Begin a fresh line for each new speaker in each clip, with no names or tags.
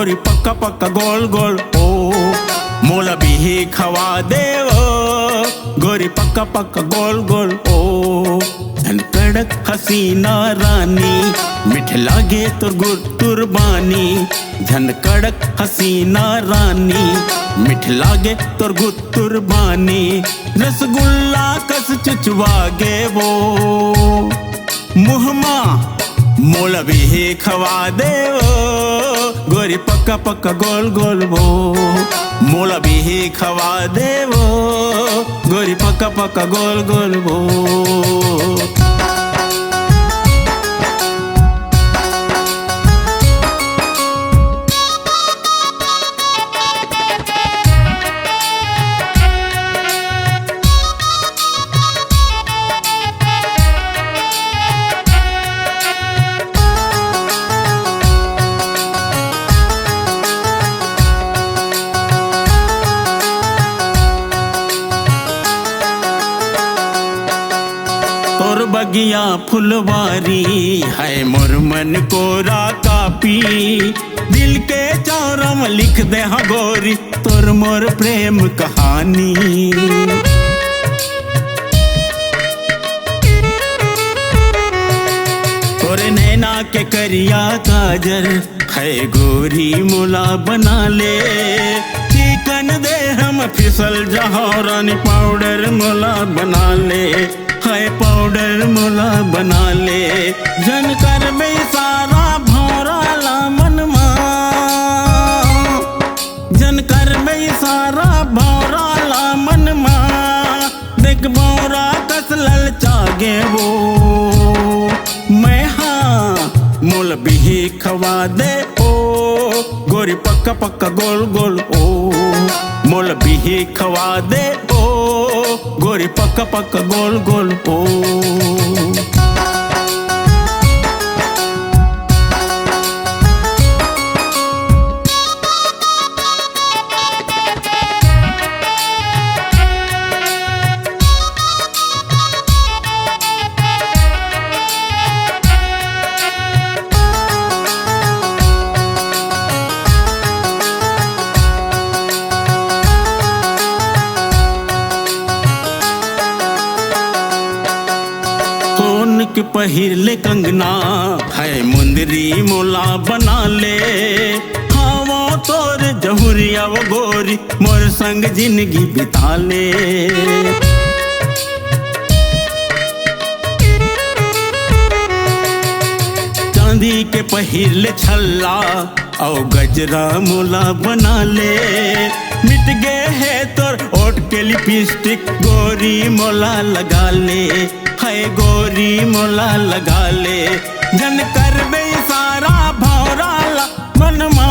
गोरी पक्का पक्का गोल गोल ओ मोला भी खवा दे ओ गोरी पक्का पक्का गोल गोल ओ धन कड़क हसीना रानी मिठ लागे तोर गुर बानी धन कड़क हसीना रानी मिठ लागे तोर गुर बानी रसगुल्ला कस चुचवागे वो मुहमा मोला भी खवा दे ओ गोरी पक्का पक्का गोल गोल वो मोला भी खवा दे वो गोरी पक्का पक्का गोल गोल वो तोर बगिया फुलवारी है मोर मन कोरा कापी दिल के चौरम लिख दे हाँ गोरी तोर मोर प्रेम कहानी तोरे नैना के करिया काजल है गोरी मोला बना ले चिकन दे हम फिसल जहाँ रानी पाउडर मोला बना ले हाय पाउडर मोला बना ले जन कर में सारा भौरा ला मनमा जन कर में सारा भौरा ला मनमा देख भौरा कस ललचागे वो मैं हाँ मोल भी खवा दे ओ गोरी पक्का पक्का गोल गोल ओ मोल भी खवा दे ओ गोरी पक्का पक्का गोल गोल ओ सोन के पहिरले कंगना है मुंदरी मोला बना ले हाँ वो तोर जहुरिया वो गोरी मोर संग जिंदगी बिता ले चांदी के पहिरले छल्ला और गजरा मोला बना ले मिट गए है तोर ओठ के लिपस्टिक गोरी मोला लगा ले हाय गोरी मोला लगा ले जन कर बे सारा भौरा ला मनमा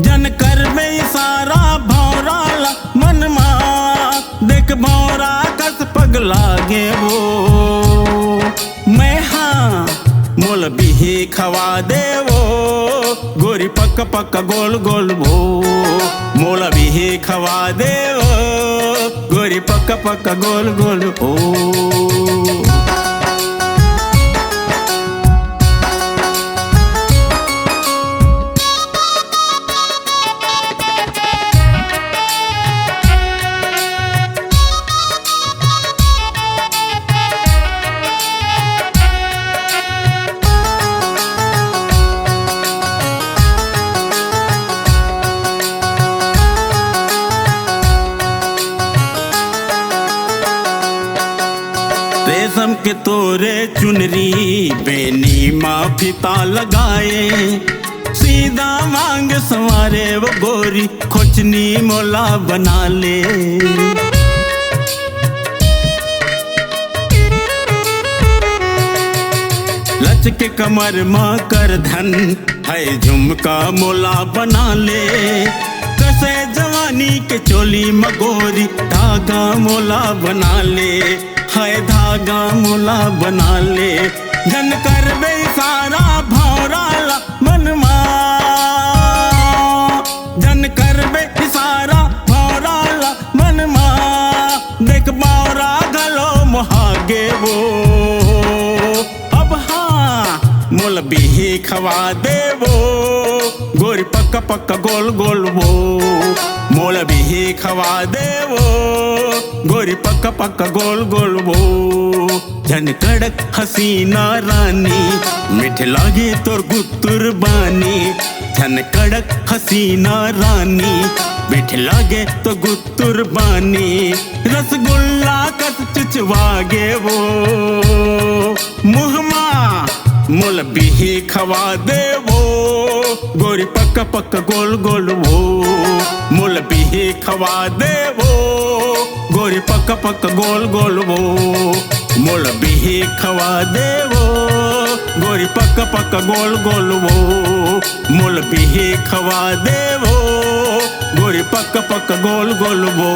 जन कर बे सारा भौरा ला मनमा देख भौरा कस पगला गे वो मैं हाँ मोल भी खवा दे वो गोरी पक्का पक्का गोल गोल वो मोला भी खवा दे वो गोरी पक्का पक्का गोल गोल ओ रेशम के तोरे चुनरी बेनी माफिता लगाए सीधा मांग संवारे वो गोरी खोचनी मोला बना ले लच के कमर माँ कर धन है झुमका मोला बना ले कसे जवानी के चोली मगोरी धागा मोला बना ले हाय धागा मोला बना ले जन कर बे सारा भौरा ला मनमा जन कर बे सारा भौरा ला मनमा देख बावरा गलो मोहागे वो अब हाँ मोल भी खवा देवो गोरी पक्का पक्का गोल गोल वो मोला भी खवा देवो गोरी पक्का पक्का गोल गोल वो जन कड़क हसीना रानी मीठ लागे तोर गुत्तुर बानी जन कड़क हसीना रानी मीठ लागे तो गुत्तुर बानी रसगुल्ला कस चुचवागे वो मुहमा मोल भी खवा देवो गोरी पक्का पक्का गोल गोल वो मोल भी खवा देवो गोरी पक्का पक्का गोल गोल वो मोल भी खवा देवो गोरी पक्का पक्का गोल गोल वो मोल भी खवा देवो गोरी पक्का पक्का गोल गोल वो